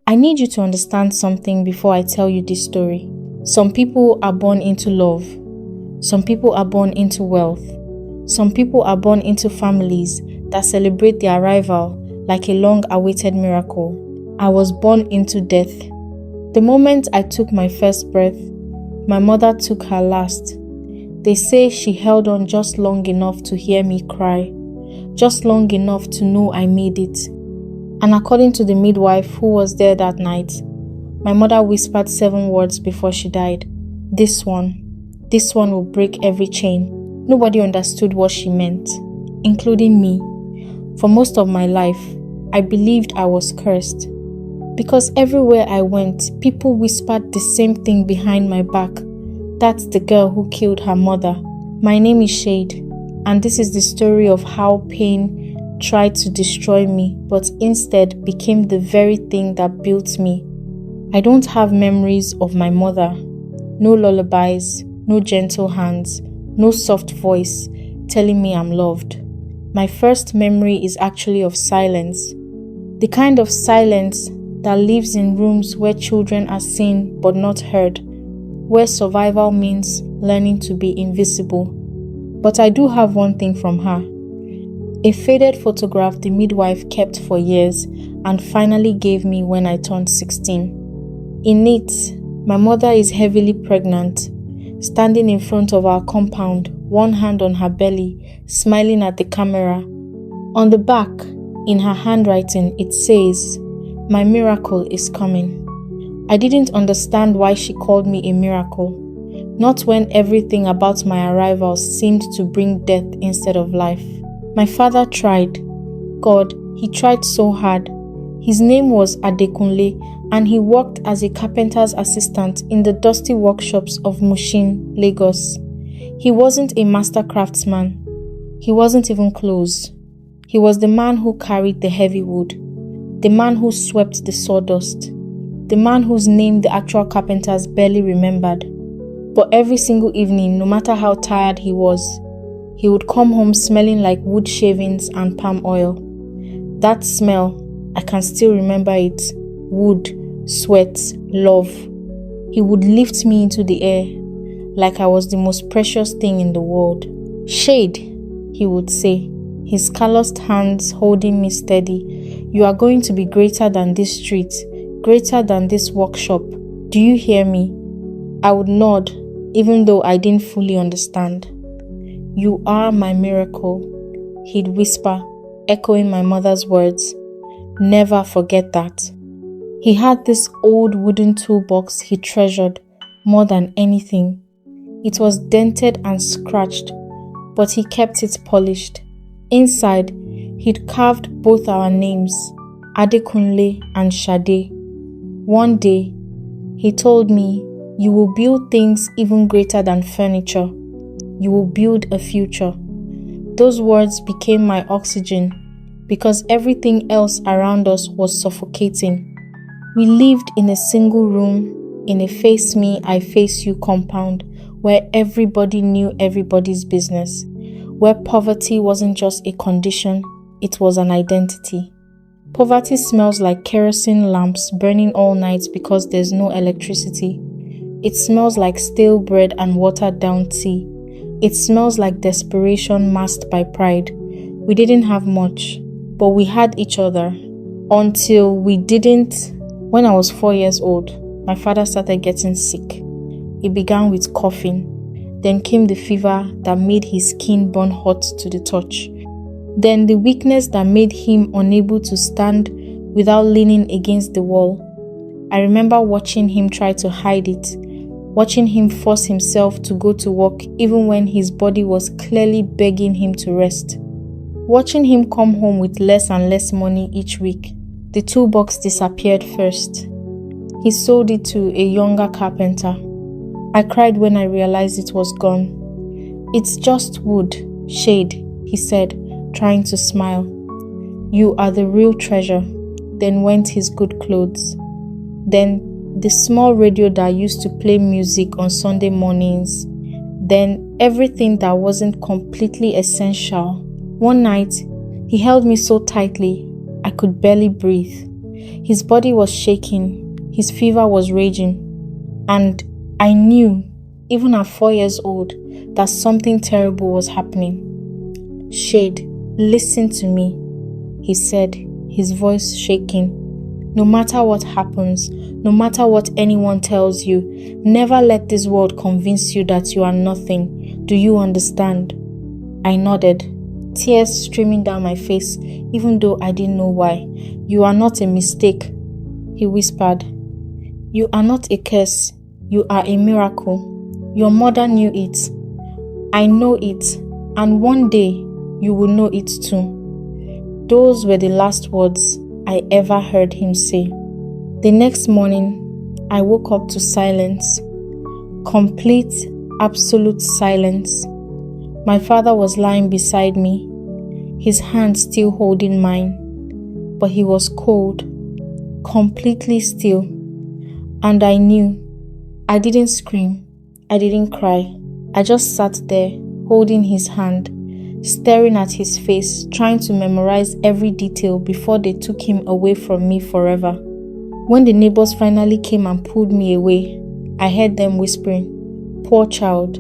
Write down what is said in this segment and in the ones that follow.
I need you to understand something before I tell you this story. Some people are born into love. Some people are born into wealth. Some people are born into families that celebrate their arrival like a long-awaited miracle. I was born into death. The moment I took my first breath, my mother took her last. They say she held on just long enough to hear me cry, just long enough to know I made it. And according to the midwife who was there that night, my mother whispered 7 words before she died. This one will break every chain. Nobody understood what she meant, including me. For most of my life, I believed I was cursed. Because everywhere I went, people whispered the same thing behind my back. That's the girl who killed her mother. My name is Shade, and this is the story of how pain tried to destroy me, but instead became the very thing that built me. I don't have memories of my mother. No lullabies, no gentle hands, no soft voice telling me I'm loved. My first memory is actually of silence. The kind of silence that lives in rooms where children are seen but not heard, where survival means learning to be invisible. But I do have one thing from her. A faded photograph the midwife kept for years and finally gave me when I turned 16. In it, my mother is heavily pregnant, standing in front of our compound, one hand on her belly, smiling at the camera. On the back, in her handwriting, it says, "My miracle is coming." I didn't understand why she called me a miracle, not when everything about my arrival seemed to bring death instead of life. My father tried. God, he tried so hard. His name was Adekunle, and he worked as a carpenter's assistant in the dusty workshops of Mushin, Lagos. He wasn't a master craftsman. He wasn't even close. He was the man who carried the heavy wood, the man who swept the sawdust, the man whose name the actual carpenters barely remembered. But every single evening, no matter how tired he was, he would come home smelling like wood shavings and palm oil. That smell, I can still remember it. Wood, sweat, love. He would lift me into the air like I was the most precious thing in the world. "Shade," he would say, his calloused hands holding me steady. "You are going to be greater than this street, greater than this workshop. Do you hear me?" I would nod, even though I didn't fully understand. "You are my miracle," he'd whisper, echoing my mother's words. "Never forget that." He had this old wooden toolbox he treasured more than anything. It was dented and scratched, but he kept it polished. Inside, he'd carved both our names, Adekunle and Shade. One day, he told me, "You will build things even greater than furniture. You will build a future." Those words became my oxygen because everything else around us was suffocating. We lived in a single room, in a face me, I face you compound, where everybody knew everybody's business, where poverty wasn't just a condition, it was an identity. Poverty smells like kerosene lamps burning all night because there's no electricity. It smells like stale bread and watered down tea. It smells like desperation masked by pride. We didn't have much, but we had each other. Until we didn't. When I was 4 years old, my father started getting sick. It began with coughing. Then came the fever that made his skin burn hot to the touch. Then the weakness that made him unable to stand without leaning against the wall. I remember watching him try to hide it, watching him force himself to go to work even when his body was clearly begging him to rest. Watching him come home with less and less money each week. The toolbox disappeared first. He sold it to a younger carpenter. I cried when I realized it was gone. "It's just wood, Shade," he said, trying to smile. "You are the real treasure." Then went his good clothes. Then the small radio that used to play music on Sunday mornings. Then everything that wasn't completely essential. One night, he held me so tightly, I could barely breathe. His body was shaking, his fever was raging, and I knew, even at 4 years old, that something terrible was happening. "Shade, listen to me," he said, his voice shaking. "No matter what happens, no matter what anyone tells you, never let this world convince you that you are nothing. Do you understand?" I nodded, tears streaming down my face, even though I didn't know why. "You are not a mistake," he whispered. "You are not a curse. You are a miracle. Your mother knew it. I know it. And one day, you will know it too." Those were the last words I ever heard him say. The next morning, I woke up to silence. Complete, absolute silence. My father was lying beside me, his hand still holding mine, but he was cold, completely still. And I knew. I didn't scream. I didn't cry. I just sat there, holding his hand, staring at his face, trying to memorize every detail before they took him away from me forever. When the neighbors finally came and pulled me away, I heard them whispering, "Poor child.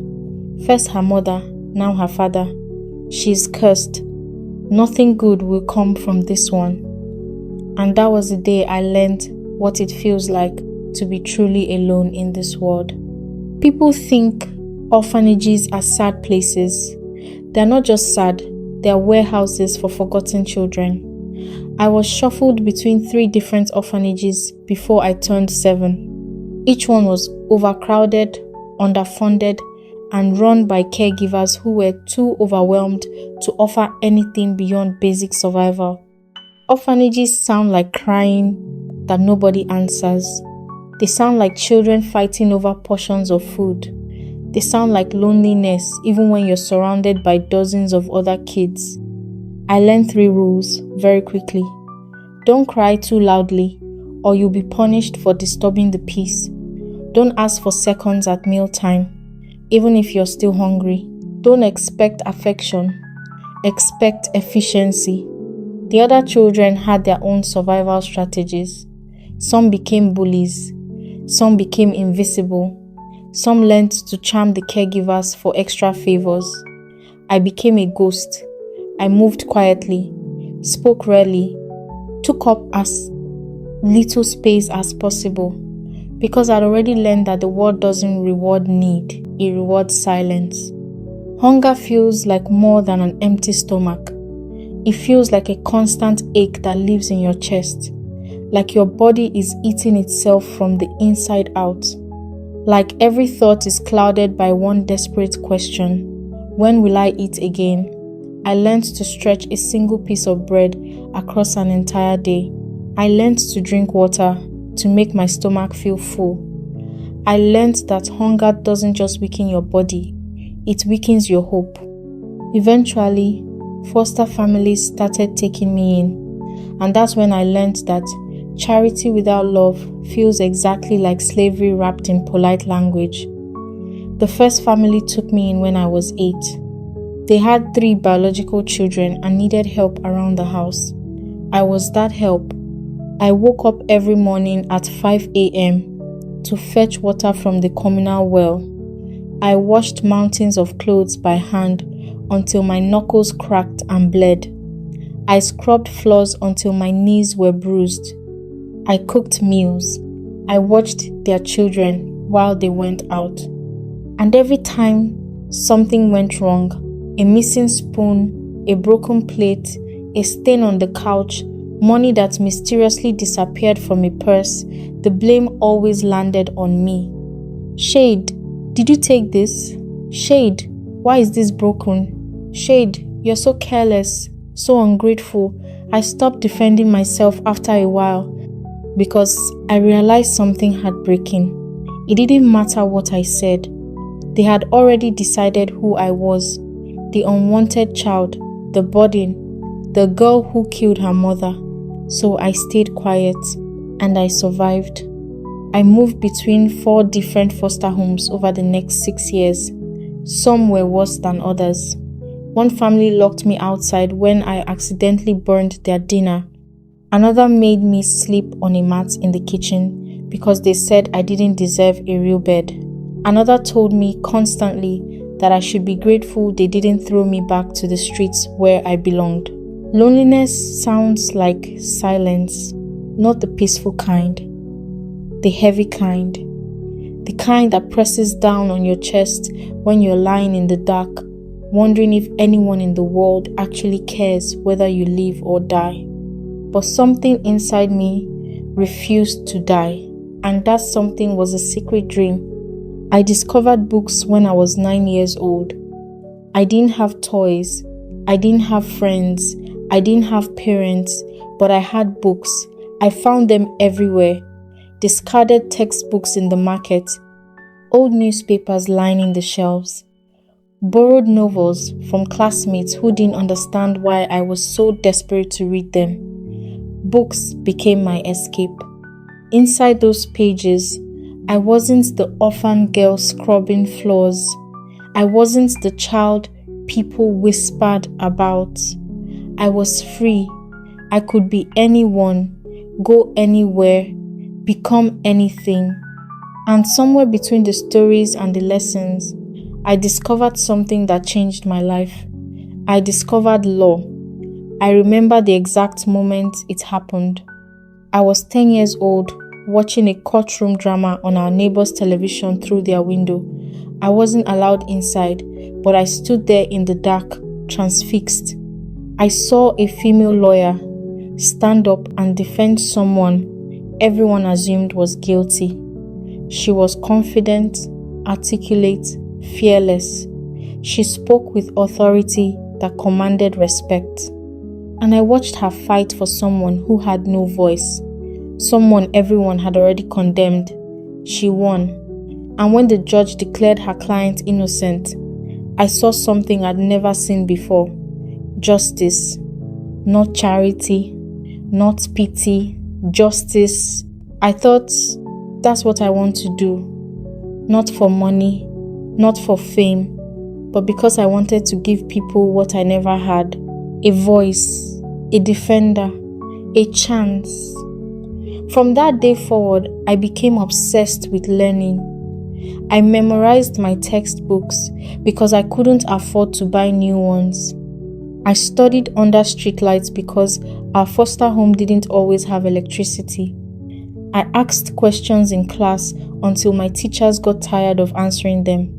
First her mother, now her father. She's cursed. Nothing good will come from this one." And that was the day I learned what it feels like to be truly alone in this world. People think orphanages are sad places. They're not just sad, they're warehouses for forgotten children. I was shuffled between 3 different orphanages before I turned 7. Each one was overcrowded, underfunded, and run by caregivers who were too overwhelmed to offer anything beyond basic survival. Orphanages sound like crying that nobody answers. They sound like children fighting over portions of food. They sound like loneliness even when you're surrounded by dozens of other kids. I learned 3 rules very quickly. Don't cry too loudly, or you'll be punished for disturbing the peace. Don't ask for seconds at mealtime, even if you're still hungry. Don't expect affection. Expect efficiency. The other children had their own survival strategies. Some became bullies. Some became invisible. Some learned to charm the caregivers for extra favors. I became a ghost. I moved quietly, spoke rarely, took up as little space as possible, because I'd already learned that the world doesn't reward need, it rewards silence. Hunger feels like more than an empty stomach. It feels like a constant ache that lives in your chest, like your body is eating itself from the inside out. Like every thought is clouded by one desperate question: when will I eat again? I learned to stretch a single piece of bread across an entire day. I learned to drink water to make my stomach feel full. I learned that hunger doesn't just weaken your body, it weakens your hope. Eventually, foster families started taking me in, and that's when I learned that charity without love feels exactly like slavery wrapped in polite language. The first family took me in when I was 8. They had 3 biological children and needed help around the house. I was that help. I woke up every morning at 5 a.m. to fetch water from the communal well. I washed mountains of clothes by hand until my knuckles cracked and bled. I scrubbed floors until my knees were bruised. I cooked meals. I watched their children while they went out. And every time something went wrong, a missing spoon, a broken plate, a stain on the couch, money that mysteriously disappeared from a purse, the blame always landed on me. "Shade, did you take this? Shade, why is this broken? Shade, you're so careless, so ungrateful." I stopped defending myself after a while because I realized something heartbreaking. It didn't matter what I said. They had already decided who I was. The unwanted child, the burden, the girl who killed her mother. So I stayed quiet, and I survived. I moved between 4 different foster homes over the next 6 years. Some were worse than others. One family locked me outside when I accidentally burned their dinner. Another made me sleep on a mat in the kitchen because they said I didn't deserve a real bed. Another told me constantly that I should be grateful they didn't throw me back to the streets where I belonged. Loneliness sounds like silence, not the peaceful kind, the heavy kind, the kind that presses down on your chest when you're lying in the dark, wondering if anyone in the world actually cares whether you live or die. But something inside me refused to die, and that something was a secret dream. I discovered books when I was 9 years old. I didn't have toys, I didn't have friends, I didn't have parents, but I had books. I found them everywhere. Discarded textbooks in the market, old newspapers lining the shelves, borrowed novels from classmates who didn't understand why I was so desperate to read them. Books became my escape. Inside those pages, I wasn't the orphan girl scrubbing floors. I wasn't the child people whispered about. I was free. I could be anyone, go anywhere, become anything. And somewhere between the stories and the lessons, I discovered something that changed my life. I discovered law. I remember the exact moment it happened. I was 10 years old, watching a courtroom drama on our neighbor's television through their window. I wasn't allowed inside, but I stood there in the dark, transfixed. I saw a female lawyer stand up and defend someone everyone assumed was guilty. She was confident, articulate, fearless. She spoke with authority that commanded respect. And I watched her fight for someone who had no voice, someone everyone had already condemned. She won. And when the judge declared her client innocent, I saw something I'd never seen before. Justice. Not charity, not pity, justice. I thought, that's what I want to do. Not for money, not for fame, but because I wanted to give people what I never had. A voice, a defender, a chance. From that day forward, I became obsessed with learning. I memorized my textbooks because I couldn't afford to buy new ones. I studied under streetlights because our foster home didn't always have electricity. I asked questions in class until my teachers got tired of answering them.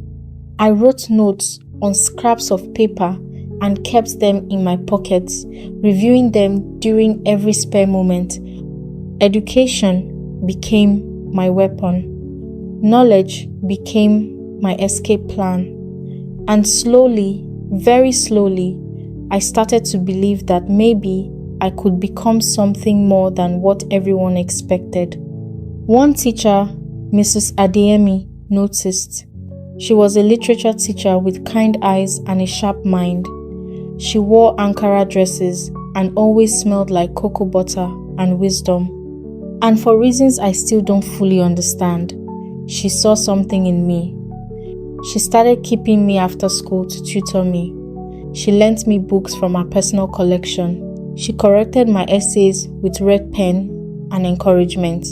I wrote notes on scraps of paper and kept them in my pockets, reviewing them during every spare moment. Education became my weapon. Knowledge became my escape plan. And slowly, very slowly, I started to believe that maybe I could become something more than what everyone expected. One teacher, Mrs. Adeyemi, noticed. She was a literature teacher with kind eyes and a sharp mind. She wore Ankara dresses and always smelled like cocoa butter and wisdom. And for reasons I still don't fully understand, she saw something in me. She started keeping me after school to tutor me. She lent me books from her personal collection. She corrected my essays with red pen and encouragement.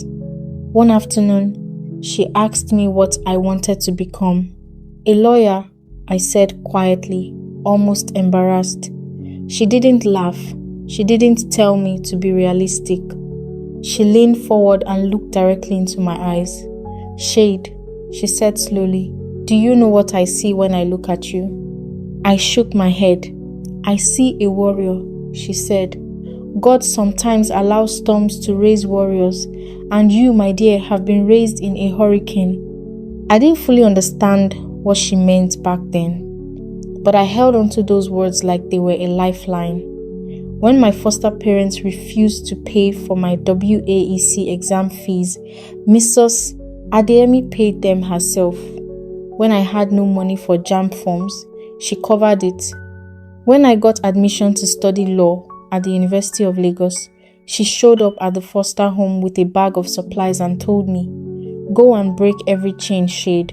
One afternoon, she asked me what I wanted to become. A lawyer, I said quietly, almost embarrassed. She didn't laugh. She didn't tell me to be realistic. She leaned forward and looked directly into my eyes. "Shade," she said slowly. "Do you know what I see when I look at you?" I shook my head. "I see a warrior," she said. "God sometimes allows storms to raise warriors, and you, my dear, have been raised in a hurricane." I didn't fully understand what she meant back then, but I held on to those words like they were a lifeline. When my foster parents refused to pay for my WAEC exam fees, Mrs. Adeyemi paid them herself. When I had no money for JAMB forms, she covered it. When I got admission to study law at the University of Lagos, she showed up at the foster home with a bag of supplies and told me, "Go and break every chain, Shade.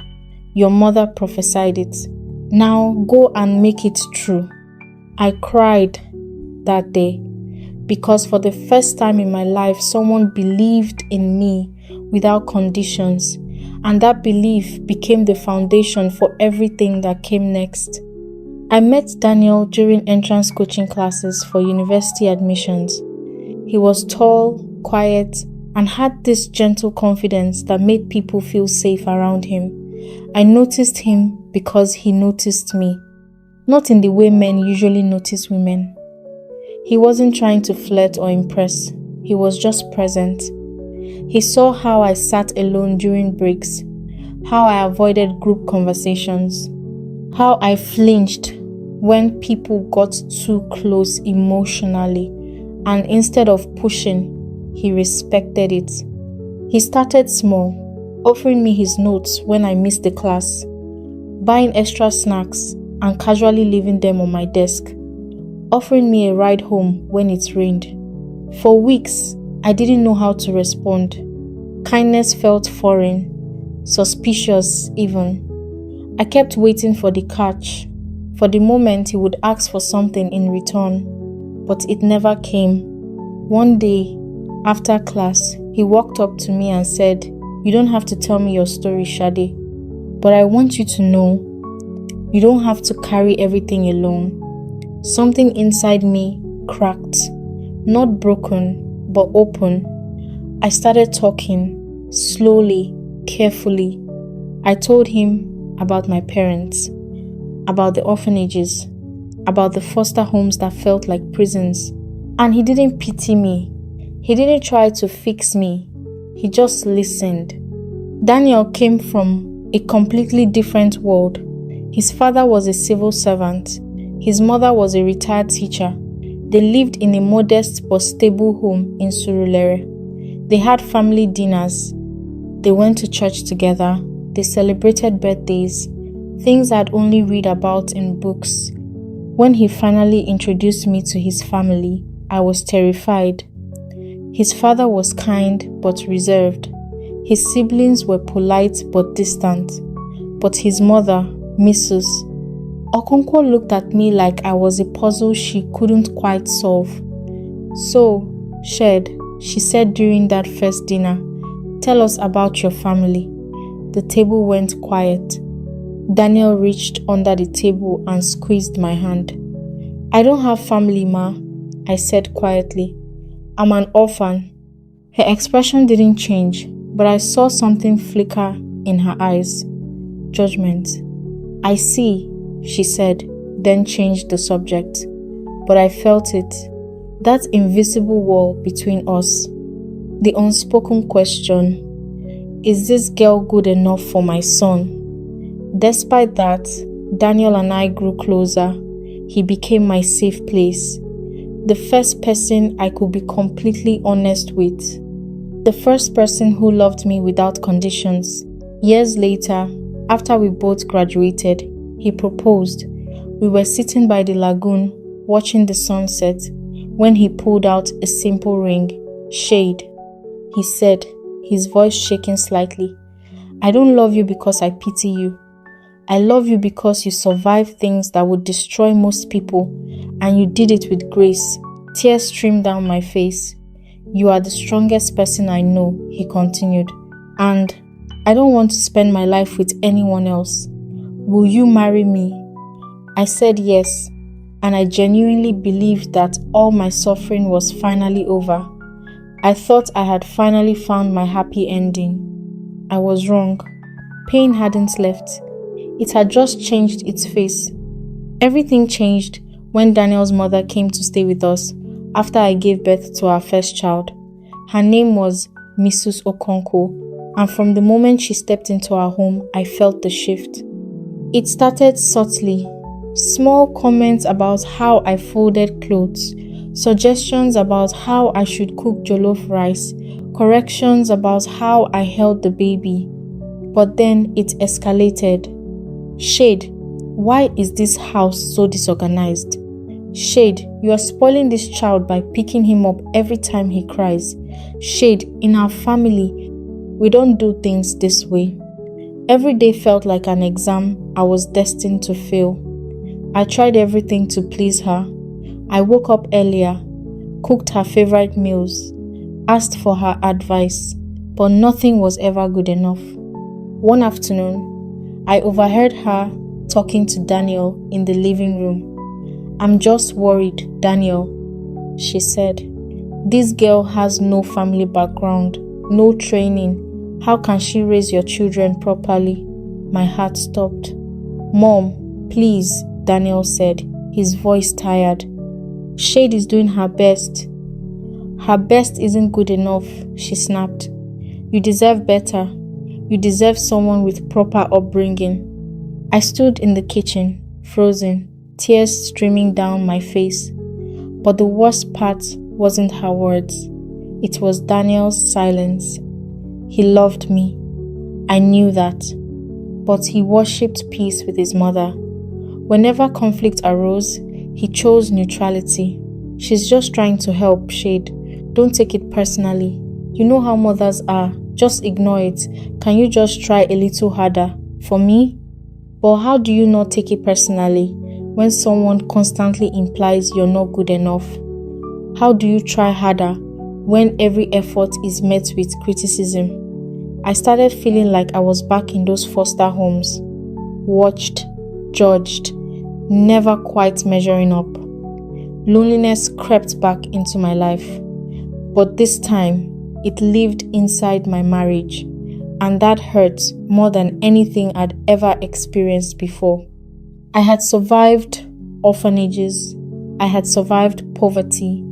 Your mother prophesied it. Now go and make it true." I cried that day. because for the first time in my life, someone believed in me without conditions, and that belief became the foundation for everything that came next. I met Daniel during entrance coaching classes for university admissions. He was tall, quiet, and had this gentle confidence that made people feel safe around him. I noticed him because he noticed me, not in the way men usually notice women. He wasn't trying to flirt or impress. He was just present. He saw how I sat alone during breaks, how I avoided group conversations, how I flinched when people got too close emotionally, and instead of pushing, he respected it. He started small, offering me his notes when I missed the class, buying extra snacks and casually leaving them on my desk, offering me a ride home when it rained. For weeks, I didn't know how to respond. Kindness felt foreign, suspicious even. I kept waiting for the catch, for the moment he would ask for something in return, but it never came. One day, after class, he walked up to me and said, "You don't have to tell me your story, Shade, but I want you to know you don't have to carry everything alone." Something inside me cracked, not broken, but open. I started talking, slowly, carefully. I told him about my parents, about the orphanages, about the foster homes that felt like prisons. And he didn't pity me. He didn't try to fix me. He just listened. Daniel came from a completely different world. His father was a civil servant. His mother was a retired teacher. They lived in a modest but stable home in Surulere. They had family dinners. They went to church together. They celebrated birthdays, things I'd only read about in books. When he finally introduced me to his family, I was terrified. His father was kind but reserved. His siblings were polite but distant. But his mother, Mrs. Okonkwo, looked at me like I was a puzzle she couldn't quite solve. "So, Shed," she said during that first dinner, "tell us about your family." The table went quiet. Daniel reached under the table and squeezed my hand. "I don't have family, Ma," I said quietly. "I'm an orphan." Her expression didn't change, but I saw something flicker in her eyes. Judgment. "I see," she said, then changed the subject. But I felt it. That invisible wall between us. The unspoken question, is this girl good enough for my son? Despite that, Daniel and I grew closer. He became my safe place. The first person I could be completely honest with. The first person who loved me without conditions. Years later, after we both graduated, he proposed. We were sitting by the lagoon, watching the sunset, when he pulled out a simple ring. "Shade," he said, his voice shaking slightly. "I don't love you because I pity you. I love you because you survived things that would destroy most people, and you did it with grace." Tears streamed down my face. "You are the strongest person I know," he continued, "and I don't want to spend my life with anyone else. Will you marry me?" I said yes, and I genuinely believed that all my suffering was finally over. I thought I had finally found my happy ending. I was wrong. Pain hadn't left. It had just changed its face. Everything changed when Daniel's mother came to stay with us after I gave birth to our first child. Her name was Mrs. Okonkwo, and from the moment she stepped into our home, I felt the shift. It started subtly. Small comments about how I folded clothes, suggestions about how I should cook jollof rice, corrections about how I held the baby. But then it escalated. "Shade, why is this house so disorganized? Shade, you are spoiling this child by picking him up every time he cries. Shade, in our family, we don't do things this way." Every day felt like an exam I was destined to fail. I tried everything to please her. I woke up earlier, cooked her favorite meals, asked for her advice, but nothing was ever good enough. One afternoon, I overheard her talking to Daniel in the living room. "I'm just worried, Daniel," she said. "This girl has no family background, no training. How can she raise your children properly?" My heart stopped. "Mom, please," Daniel said, his voice tired. "Shade is doing her best." "Her best isn't good enough," she snapped. "You deserve better. You deserve someone with proper upbringing." I stood in the kitchen, frozen, tears streaming down my face. But the worst part wasn't her words. It was Daniel's silence. He loved me. I knew that. But he worshipped peace with his mother. Whenever conflict arose, he chose neutrality. "She's just trying to help, Shade. Don't take it personally. You know how mothers are. Just ignore it. Can you just try a little harder? For me?" But how do you not take it personally when someone constantly implies you're not good enough? How do you try harder when every effort is met with criticism? I started feeling like I was back in those foster homes, watched, judged, never quite measuring up. Loneliness crept back into my life, but this time it lived inside my marriage, and that hurt more than anything I'd ever experienced before. I had survived orphanages, I had survived poverty,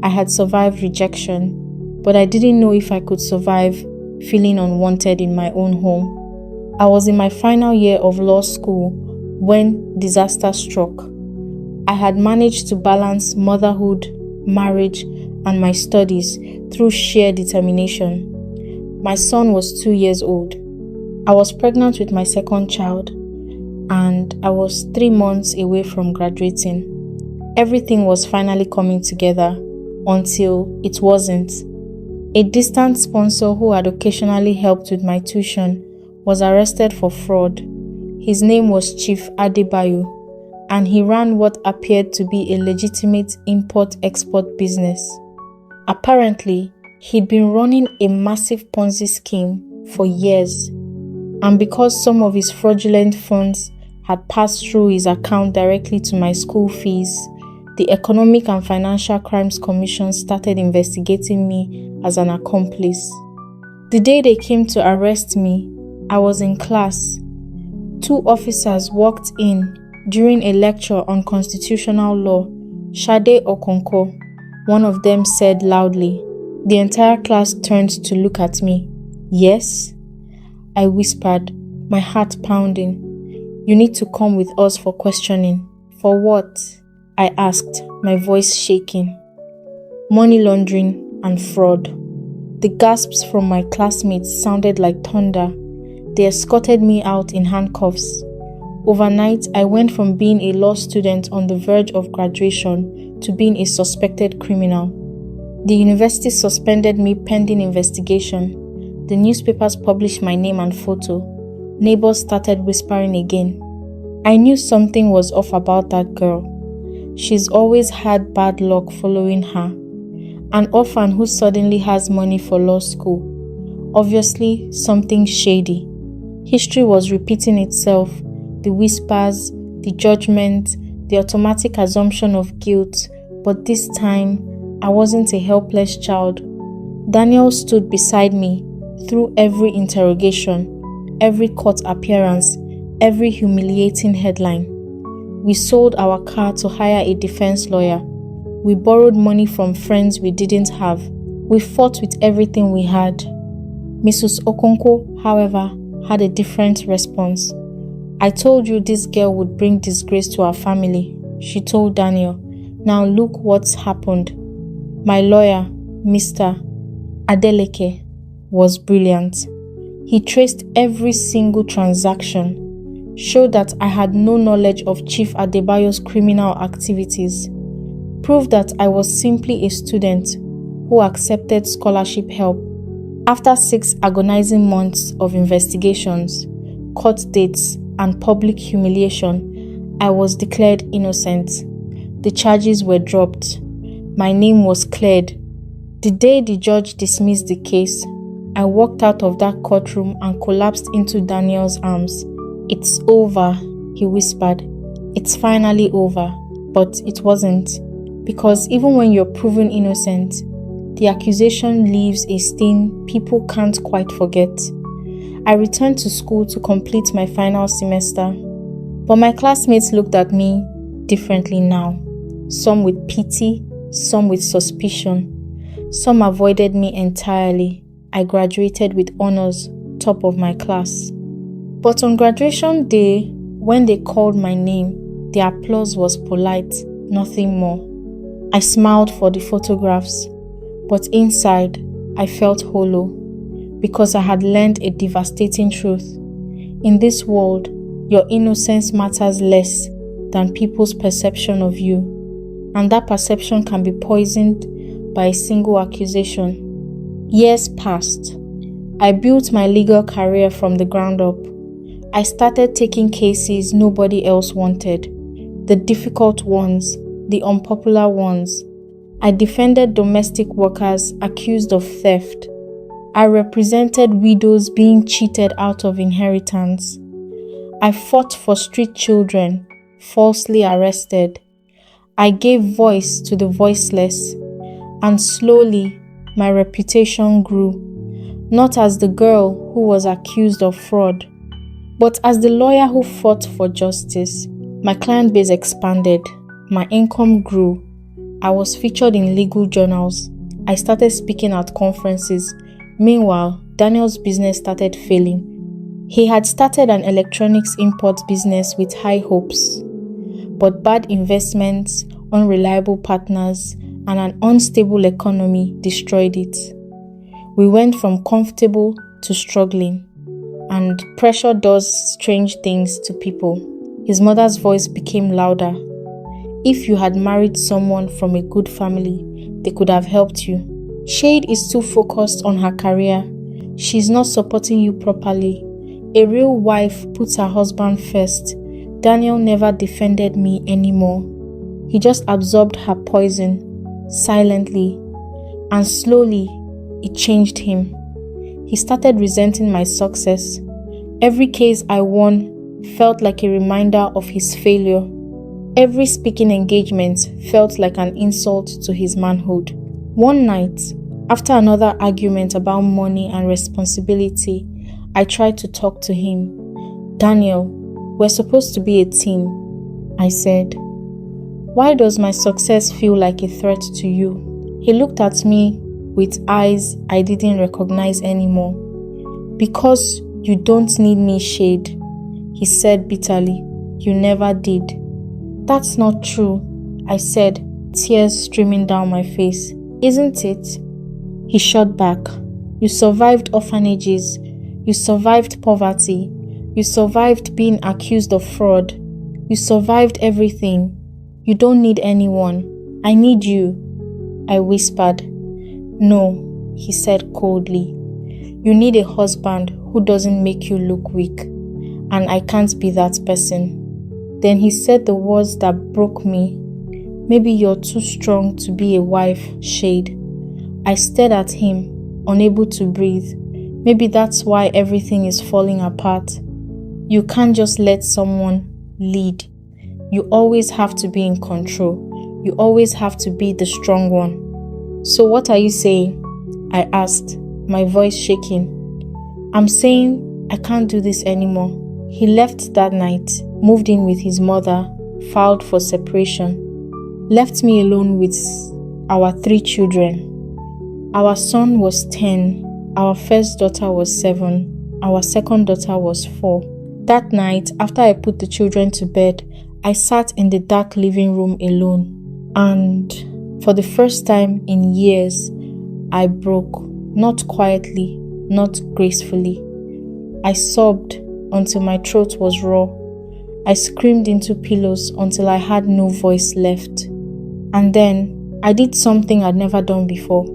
I had survived rejection, but I didn't know if I could survive feeling unwanted in my own home. I was in my final year of law school when disaster struck. I had managed to balance motherhood, marriage, and my studies through sheer determination. My son was 2 years old. I was pregnant with my second child, and I was 3 months away from graduating. Everything was finally coming together until it wasn't. A distant sponsor who had occasionally helped with my tuition was arrested for fraud. His name was Chief Adebayo, and he ran what appeared to be a legitimate import-export business. Apparently, he'd been running a massive Ponzi scheme for years, and because some of his fraudulent funds had passed through his account directly to my school fees, the Economic and Financial Crimes Commission started investigating me as an accomplice. The day they came to arrest me, I was in class. 2 officers walked in during a lecture on constitutional law. "Shade Okonko," one of them said loudly. The entire class turned to look at me. "Yes?" I whispered, my heart pounding. "You need to come with us for questioning." "For what?" I asked, my voice shaking. "Money laundering and fraud." The gasps from my classmates sounded like thunder. They escorted me out in handcuffs. Overnight, I went from being a law student on the verge of graduation to being a suspected criminal. The university suspended me pending investigation. The newspapers published my name and photo. Neighbors started whispering again. I knew something was off about that girl. She's always had bad luck following her. An orphan who suddenly has money for law school. Obviously, something shady. History was repeating itself. The whispers, the judgment, the automatic assumption of guilt. But this time, I wasn't a helpless child. Daniel stood beside me through every interrogation, every court appearance, every humiliating headline. We sold our car to hire a defense lawyer. We borrowed money from friends we didn't have. We fought with everything we had. Mrs. Okonko, however, had a different response. "I told you this girl would bring disgrace to our family," she told Daniel. "Now look what's happened." My lawyer, Mr. Adeleke, was brilliant. He traced every single transaction, showed that I had no knowledge of Chief Adebayo's criminal activities, proved that I was simply a student who accepted scholarship help. After 6 agonizing months of investigations, court dates, and public humiliation, I was declared innocent. The charges were dropped. my name was cleared. The day the judge dismissed the case, I walked out of that courtroom and collapsed into Daniel's arms. "It's over," he whispered. "It's finally over." But it wasn't, because even when you're proven innocent, the accusation leaves a stain people can't quite forget. I returned to school to complete my final semester, but my classmates looked at me differently now. Some with pity, some with suspicion. Some avoided me entirely. I graduated with honors, top of my class. But on graduation day, when they called my name, the applause was polite, nothing more. I smiled for the photographs, but inside, I felt hollow, because I had learned a devastating truth. In this world, your innocence matters less than people's perception of you, and that perception can be poisoned by a single accusation. Years passed. I built my legal career from the ground up. I started taking cases nobody else wanted, the difficult ones, the unpopular ones. I defended domestic workers accused of theft. I represented widows being cheated out of inheritance. I fought for street children falsely arrested. I gave voice to the voiceless, and slowly my reputation grew, not as the girl who was accused of fraud, but as the lawyer who fought for justice. My client base expanded, my income grew. I was featured in legal journals. I started speaking at conferences. Meanwhile, Daniel's business started failing. He had started an electronics import business with high hopes, but bad investments, unreliable partners, and an unstable economy destroyed it. We went from comfortable to struggling, and pressure does strange things to people. His mother's voice became louder. If you had married someone from a good family, they could have helped you. Shade is too focused on her career. She's not supporting you properly. A real wife puts her husband first. Daniel never defended me anymore. He just absorbed her poison, silently, and slowly it changed him. He started resenting my success. Every case I won felt like a reminder of his failure. Every speaking engagement felt like an insult to his manhood. One night, after another argument about money and responsibility, I tried to talk to him. "Daniel, we're supposed to be a team," I said. "Why does my success feel like a threat to you?" He looked at me with eyes I didn't recognize anymore. "Because you don't need me, Shade," he said bitterly. "You never did." "That's not true," I said, tears streaming down my face. "Isn't it?" He shot back. "You survived orphanages. You survived poverty. You survived being accused of fraud. You survived everything. You don't need anyone. I need you," I whispered. "No," he said coldly. "You need a husband who doesn't make you look weak, and I can't be that person." Then he said the words that broke me. "Maybe you're too strong to be a wife, Shade." I stared at him, unable to breathe. Maybe that's why everything is falling apart. You can't just let someone lead. You always have to be in control. You always have to be the strong one. "So what are you saying?" I asked, my voice shaking. "I'm saying I can't do this anymore." He left that night, moved in with his mother, filed for separation, left me alone with our 3 children. Our son was 10, our first daughter was 7, our second daughter was 4. That night, after I put the children to bed, I sat in the dark living room alone, and for the first time in years, I broke, not quietly, not gracefully. I sobbed until my throat was raw. I screamed into pillows until I had no voice left. And then, I did something I'd never done before.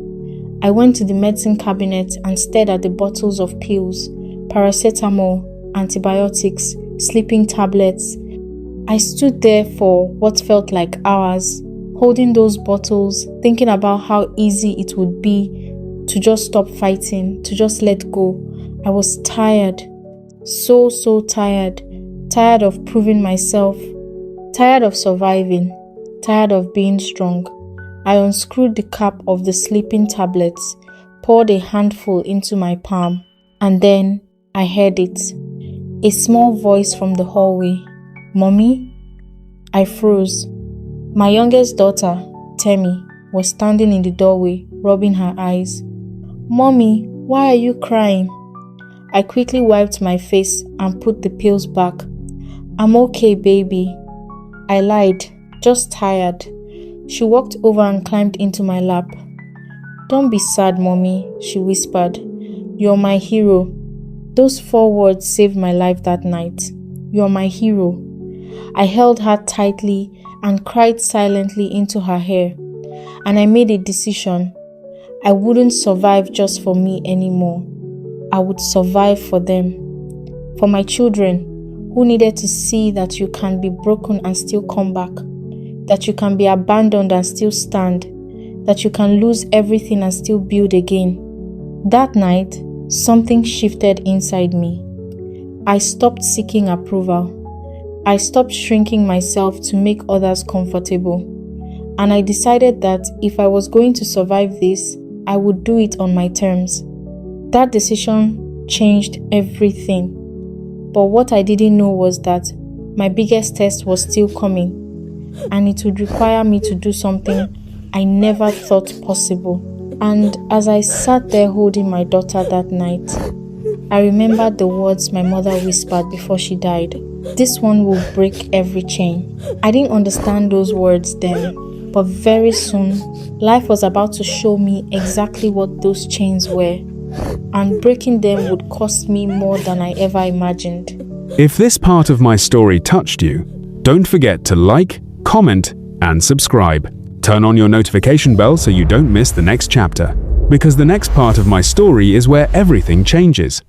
I went to the medicine cabinet and stared at the bottles of pills, paracetamol, antibiotics, sleeping tablets. I stood there for what felt like hours, holding those bottles, thinking about how easy it would be to just stop fighting, to just let go. I was tired, so tired. Tired of proving myself, tired of surviving, tired of being strong. I unscrewed the cap of the sleeping tablets, poured a handful into my palm, and then I heard it. A small voice from the hallway. "Mommy?" I froze. My youngest daughter, Temi, was standing in the doorway, rubbing her eyes. "Mommy, why are you crying?" I quickly wiped my face and put the pills back. "I'm okay, baby." I lied, just tired. She walked over and climbed into my lap. "Don't be sad, Mommy," she whispered. "You're my hero." Those 4 words saved my life that night. "You're my hero." I held her tightly and cried silently into her hair. And I made a decision. I wouldn't survive just for me anymore. I would survive for them. For my children, who needed to see that you can be broken and still come back, that you can be abandoned and still stand, that you can lose everything and still build again. That night, something shifted inside me. I stopped seeking approval. I stopped shrinking myself to make others comfortable. And I decided that if I was going to survive this, I would do it on my terms. That decision changed everything. But what I didn't know was that my biggest test was still coming, and it would require me to do something I never thought possible. And as I sat there holding my daughter that night, I remembered the words my mother whispered before she died. "This one will break every chain." I didn't understand those words then, but very soon, life was about to show me exactly what those chains were. And breaking them would cost me more than I ever imagined. If this part of my story touched you, don't forget to like, comment, and subscribe. Turn on your notification bell so you don't miss the next chapter, because the next part of my story is where everything changes.